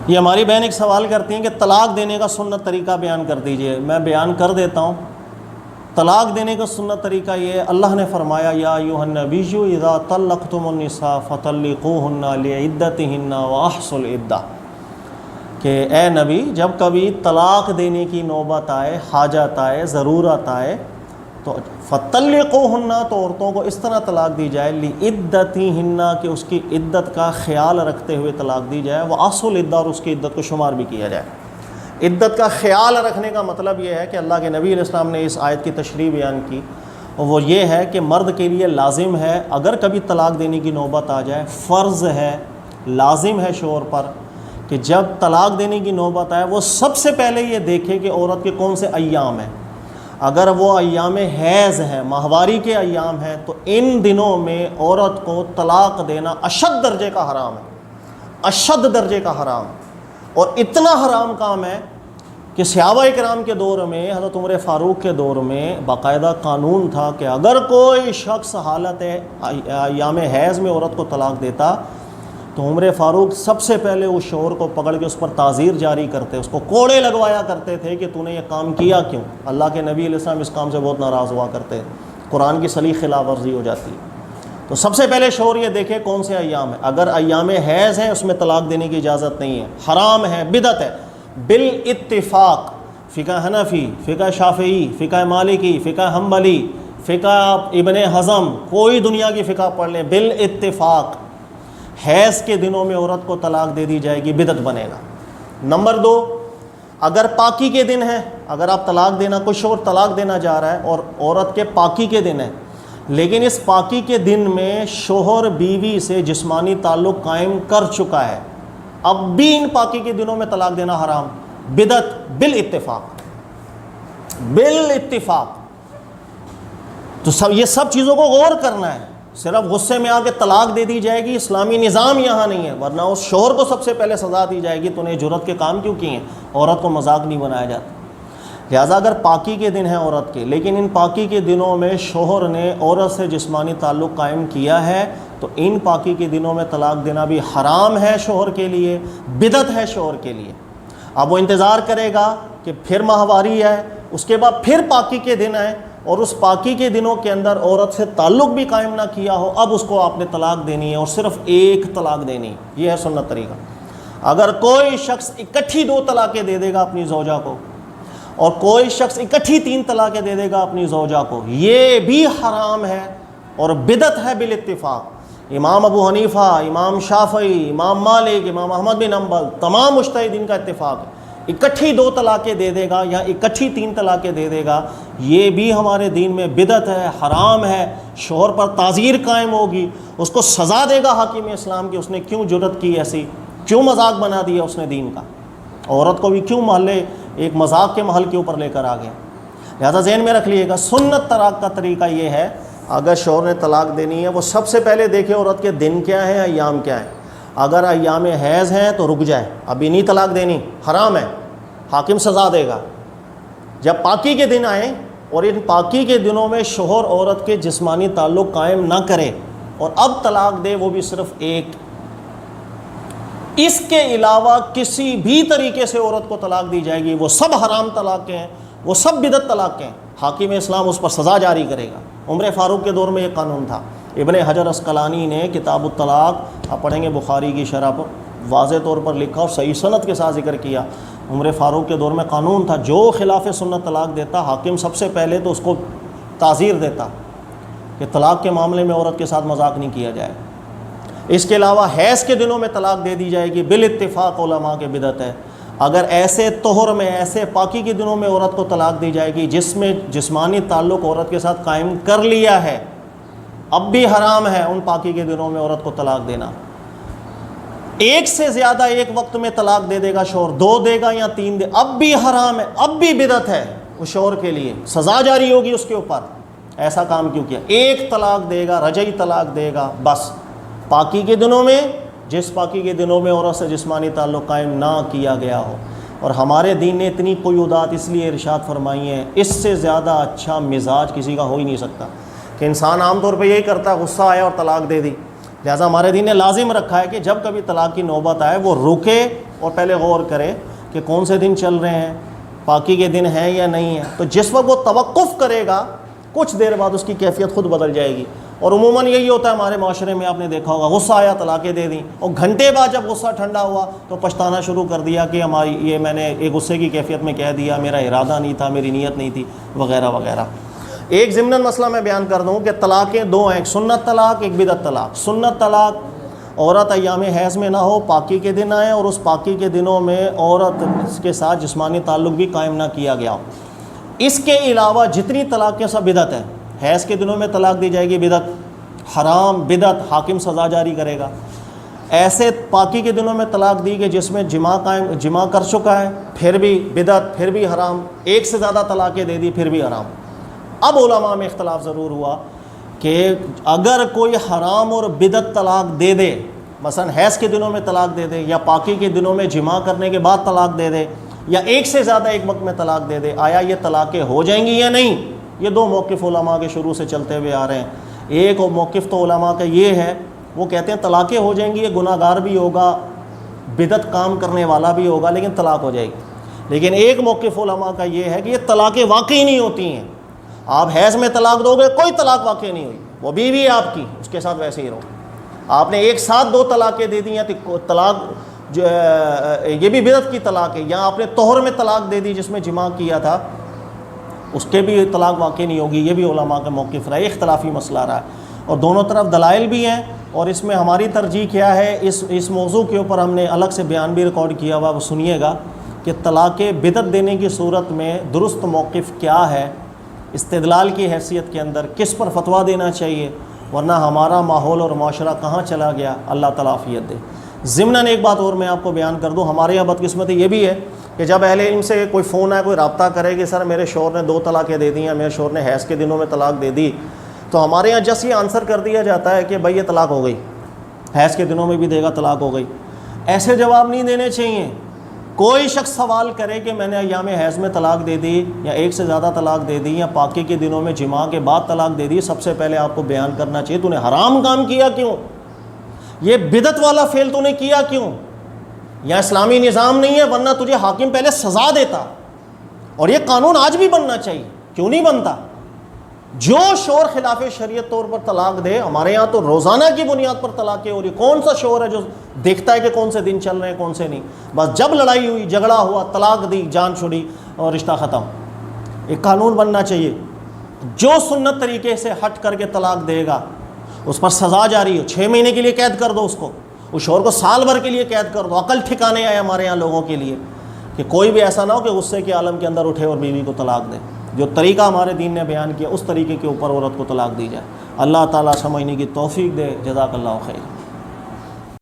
یہ ہماری بہن ایک سوال کرتی ہیں کہ طلاق دینے کا سنت طریقہ بیان کر دیجئے۔ میں بیان کر دیتا ہوں۔ طلاق دینے کا سنت طریقہ یہ ہے، اللہ نے فرمایا یا ایھا النبی اذا طلقتم النساء فطلقوہن لعدتہن واحصوا العدہ، کہ اے نبی جب کبھی طلاق دینے کی نوبت آئے، حاجت آئے، ضرورت آئے تو فطلقوہن، تو عورتوں کو اس طرح طلاق دی جائے لعدتہن کہ اس کی عدت کا خیال رکھتے ہوئے طلاق دی جائے، واحصوا العدہ، اور اس کی عدت کو شمار بھی کیا جائے۔ عدت کا خیال رکھنے کا مطلب یہ ہے کہ اللہ کے نبی علیہ السلام نے اس آیت کی تشریح بیان کی، اور وہ یہ ہے کہ مرد کے لیے لازم ہے اگر کبھی طلاق دینے کی نوبت آ جائے، فرض ہے، لازم ہے شوہر پر کہ جب طلاق دینے کی نوبت آئے وہ سب سے پہلے یہ دیکھے کہ عورت کے کون سے ایام ہیں۔ اگر وہ ایام حیض ہیں، ماہواری کے ایام ہیں، تو ان دنوں میں عورت کو طلاق دینا اشد درجے کا حرام ہے، اشد درجے کا حرام، اور اتنا حرام کام ہے کہ صحابہ کرام کے دور میں، حضرت عمر فاروق کے دور میں باقاعدہ قانون تھا کہ اگر کوئی شخص حالت ایام حیض میں عورت کو طلاق دیتا تو عمر فاروق سب سے پہلے اس شوہر کو پکڑ کے اس پر تعزیر جاری کرتے، اس کو کوڑے لگوایا کرتے تھے کہ تو نے یہ کام کیا کیوں۔ اللہ کے نبی علیہ السلام اس کام سے بہت ناراض ہوا کرتے، قرآن کی صریح خلاف ورزی ہو جاتی ہے۔ تو سب سے پہلے شوہر یہ دیکھے کون سے ایام ہیں، اگر ایام حیض ہیں اس میں طلاق دینے کی اجازت نہیں ہے، حرام ہے، بدعت ہے بالاتفاق۔ فقہ حنفی، فقہ شافعی، فقہ مالکی، فقہ حنبلی، فقہ ابن حزم، کوئی دنیا کی فقہ پڑھ لیں، بالاتفاق حیض کے دنوں میں عورت کو طلاق دے دی جائے گی، بدعت بنے گا۔ نمبر 2، اگر پاکی کے دن ہے، اگر آپ طلاق دینا، کوئی شوہر طلاق دینا جا رہا ہے اور عورت کے پاکی کے دن ہے، لیکن اس پاکی کے دن میں شوہر بیوی سے جسمانی تعلق قائم کر چکا ہے، اب بھی ان پاکی کے دنوں میں طلاق دینا حرام، بدعت بالاتفاق، بالاتفاق۔ تو یہ سب چیزوں کو غور کرنا ہے، صرف غصے میں آ کے طلاق دے دی جائے گی، اسلامی نظام یہاں نہیں ہے، ورنہ اس شوہر کو سب سے پہلے سزا دی جائے گی، تو نے جرت کے کام کیوں کیے ہیں، عورت کو مذاق نہیں بنایا جاتا۔ لہٰذا اگر پاکی کے دن ہیں عورت کے، لیکن ان پاکی کے دنوں میں شوہر نے عورت سے جسمانی تعلق قائم کیا ہے، تو ان پاکی کے دنوں میں طلاق دینا بھی حرام ہے شوہر کے لیے، بدعت ہے شوہر کے لیے۔ اب وہ انتظار کرے گا کہ پھر ماہواری ہے، اس کے بعد پھر پاکی کے دن آئے، اور اس پاکی کے دنوں کے اندر عورت سے تعلق بھی قائم نہ کیا ہو، اب اس کو آپ نے طلاق دینی ہے، اور صرف ایک طلاق دینی ہے۔ یہ ہے سنت طریقہ۔ اگر کوئی شخص اکٹھی 2 طلاقیں دے دے گا اپنی زوجہ کو، اور کوئی شخص اکٹھی 3 طلاقیں دے دے گا اپنی زوجہ کو، یہ بھی حرام ہے اور بدعت ہے بالاتفاق۔ امام ابو حنیفہ، امام شافعی، امام مالک، امام احمد بن حنبل، تمام مجتہدین کا اتفاق ہے، اکٹھی 2 طلاقیں دے دے گا یا اکٹھی 3 طلاقیں دے دے گا، یہ بھی ہمارے دین میں بدعت ہے، حرام ہے، شوہر پر تعزیر قائم ہوگی، اس کو سزا دے گا حاکم اسلام کی، اس نے کیوں جرت کی ایسی، کیوں مذاق بنا دیا اس نے دین کا، عورت کو بھی کیوں محلے ایک مذاق کے محل کے اوپر لے کر آ گیا۔ لہذا ذہن میں رکھ لیے گا، سنت طلاق کا طریقہ یہ ہے، اگر شوہر نے طلاق دینی ہے وہ سب سے پہلے دیکھے عورت کے دن کیا ہیں، ایام کیا ہیں۔ اگر ایام حیض ہیں تو رک جائے، ابھی نہیں طلاق دینی، حرام ہے، حاکم سزا دے گا۔ جب پاکی کے دن آئیں اور ان پاکی کے دنوں میں شوہر عورت کے جسمانی تعلق قائم نہ کرے اور اب طلاق دے، وہ بھی صرف ایک، اس کے علاوہ کسی بھی طریقے سے عورت کو طلاق دی جائے گی، وہ سب حرام طلاقیں ہیں، وہ سب بدعت طلاقیں ہیں، حاکم اسلام اس پر سزا جاری کرے گا۔ عمر فاروق کے دور میں یہ قانون تھا۔ ابن حجر عسقلانی نے کتاب الطلاق، آپ پڑھیں گے بخاری کی شرح پر، واضح طور پر لکھا اور صحیح سند کے ساتھ ذکر کیا۔ عمر فاروق کے دور میں قانون تھا، جو خلاف سنت طلاق دیتا حاکم سب سے پہلے تو اس کو تعزیر دیتا کہ طلاق کے معاملے میں عورت کے ساتھ مذاق نہیں کیا جائے۔ اس کے علاوہ حیض کے دنوں میں طلاق دے دی جائے گی، بالاتفاق علماء کے بدعت ہے۔ اگر ایسے طہر میں، ایسے پاکی کے دنوں میں عورت کو طلاق دی جائے گی جس میں جسمانی تعلق عورت کے ساتھ قائم کر لیا ہے، اب بھی حرام ہے ان پاکی کے دنوں میں عورت کو طلاق دینا۔ ایک سے زیادہ ایک وقت میں طلاق دے دے گا شوہر، 2 دے گا یا 3 دے، اب بھی حرام ہے، اب بھی بدعت ہے، اس شوہر کے لیے سزا جاری ہوگی اس کے اوپر، ایسا کام کیوں کیا۔ ایک طلاق دے گا، رجعی طلاق دے گا، بس پاکی کے دنوں میں، جس پاکی کے دنوں میں عورت سے جسمانی تعلق قائم نہ کیا گیا ہو۔ اور ہمارے دین نے اتنی قیودات اس لیے ارشاد فرمائی ہیں، اس سے زیادہ اچھا مزاج کسی کا ہو ہی نہیں سکتا، کہ انسان عام طور پہ یہی کرتا ہے، غصہ آیا اور طلاق دے دی۔ لہٰذا ہمارے دین نے لازم رکھا ہے کہ جب کبھی طلاق کی نوبت آئے وہ رکے اور پہلے غور کرے کہ کون سے دن چل رہے ہیں، پاکی کے دن ہیں یا نہیں ہیں. تو جس وقت وہ توقف کرے گا کچھ دیر بعد اس کی کیفیت خود بدل جائے گی. اور عموماً یہی ہوتا ہے ہمارے معاشرے میں، آپ نے دیکھا ہوگا غصہ آیا طلاقیں دے دیں، اور گھنٹے بعد جب غصہ ٹھنڈا ہوا تو پچھتانا شروع کر دیا کہ ہماری یہ میں نے ایک غصے کی کیفیت میں کہہ دیا، میرا ارادہ نہیں تھا، میری نیت نہیں تھی، وغیرہ وغیرہ. ایک ضمناً مسئلہ میں بیان کر دوں کہ طلاقیں دو ہیں، ایک سنت طلاق، ایک بدعت طلاق. سنت طلاق عورت ایام حیض میں نہ ہو، پاکی کے دن آئے اور اس پاکی کے دنوں میں عورت کے ساتھ جسمانی تعلق بھی قائم نہ کیا گیا. اس کے علاوہ جتنی طلاقیں سب بدعت ہیں. حیض کے دنوں میں طلاق دی جائے گی، بدعت، حرام، بدعت، حاکم سزا جاری کرے گا. ایسے پاکی کے دنوں میں طلاق دی کہ جس میں جماع کر چکا ہے، پھر بھی بدعت، پھر بھی حرام. ایک سے زیادہ طلاقیں دے دی، پھر بھی حرام. اب علماء میں اختلاف ضرور ہوا کہ اگر کوئی حرام اور بدعت طلاق دے دے، مثلا حیض کے دنوں میں طلاق دے دے، یا پاکی کے دنوں میں جماع کرنے کے بعد طلاق دے دے، یا ایک سے زیادہ ایک وقت میں طلاق دے دے، آیا یہ طلاقیں ہو جائیں گی یا نہیں؟ یہ دو موقف علماء کے شروع سے چلتے ہوئے آ رہے ہیں. ایک موقف تو علماء کا یہ ہے، وہ کہتے ہیں طلاقیں ہو جائیں گی، یہ گناہ گار بھی ہوگا، بدعت کام کرنے والا بھی ہوگا، لیکن طلاق ہو جائے گی. لیکن ایک موقف علماء کا یہ ہے کہ یہ طلاقیں واقعی نہیں ہوتی ہیں. آپ حیض میں طلاق دو گے، کوئی طلاق واقع نہیں ہوئی، وہ بیوی ہے آپ کی، اس کے ساتھ ویسے ہی رہو. آپ نے ایک ساتھ دو طلاقیں دے دی ہیں تو طلاق جو یہ بھی بدعت کی طلاق ہے. یا آپ نے طہر میں طلاق دے دی جس میں جماع کیا تھا، اس کے بھی طلاق واقع نہیں ہوگی. یہ بھی علماء کا موقف رہا ہے، اختلافی مسئلہ رہا ہے، اور دونوں طرف دلائل بھی ہیں. اور اس میں ہماری ترجیح کیا ہے، اس موضوع کے اوپر ہم نے الگ سے بیان بھی ریکارڈ کیا ہوا، وہ سنیے گا کہ طلاق بدعت دینے کی صورت میں درست موقف کیا ہے، استدلال کی حیثیت کے اندر کس پر فتویٰ دینا چاہیے، ورنہ ہمارا ماحول اور معاشرہ کہاں چلا گیا. اللہ تعالیٰ عافیت دے. ضمناً ایک بات اور میں آپ کو بیان کر دوں، ہمارے یہاں بدقسمتی یہ بھی ہے کہ جب اہل علم سے کوئی فون آئے، کوئی رابطہ کرے کہ سر میرے شوہر نے 2 طلاقیں دے دی ہیں، میرے شوہر نے حیض کے دنوں میں طلاق دے دی، تو ہمارے یہاں جس یہ آنسر کر دیا جاتا ہے کہ بھائی یہ طلاق ہو گئی، حیض کے دنوں میں بھی دے گا، طلاق ہو گئی. ایسے جواب نہیں دینے چاہیے. کوئی شخص سوال کرے کہ میں نے ایام حیض میں طلاق دے دی، یا ایک سے زیادہ طلاق دے دی، یا پاکی کے دنوں میں جماع کے بعد طلاق دے دی، سب سے پہلے آپ کو بیان کرنا چاہیے تو نے حرام کام کیا کیوں، یہ بدعت والا فعل تو نے کیا کیوں. یا اسلامی نظام نہیں ہے، ورنہ تجھے حاکم پہلے سزا دیتا. اور یہ قانون آج بھی بننا چاہیے، کیوں نہیں بنتا؟ جو شوہر خلاف شریعت طور پر طلاق دے، ہمارے یہاں تو روزانہ کی بنیاد پر طلاقیں ہو رہی. کون سا شوہر ہے جو دیکھتا ہے کہ کون سے دن چل رہے ہیں کون سے نہیں؟ بس جب لڑائی ہوئی، جھگڑا ہوا، طلاق دی، جان چھڑی اور رشتہ ختم. ایک قانون بننا چاہیے، جو سنت طریقے سے ہٹ کر کے طلاق دے گا اس پر سزا جاری ہو. 6 مہینے کے لیے قید کر دو اس کو، اس شوہر کو سال بھر کے لیے قید کر دو. عقل ٹھکانے آئے ہمارے یہاں لوگوں کے لیے کہ کوئی بھی ایسا نہ ہو کہ غصے کے عالم کے اندر اٹھے اور بیوی کو طلاق دے. جو طریقہ ہمارے دین نے بیان کیا اس طریقے کے اوپر عورت کو طلاق دی جائے. اللہ تعالیٰ سمجھنے کی توفیق دے. جزاک اللہ خیر.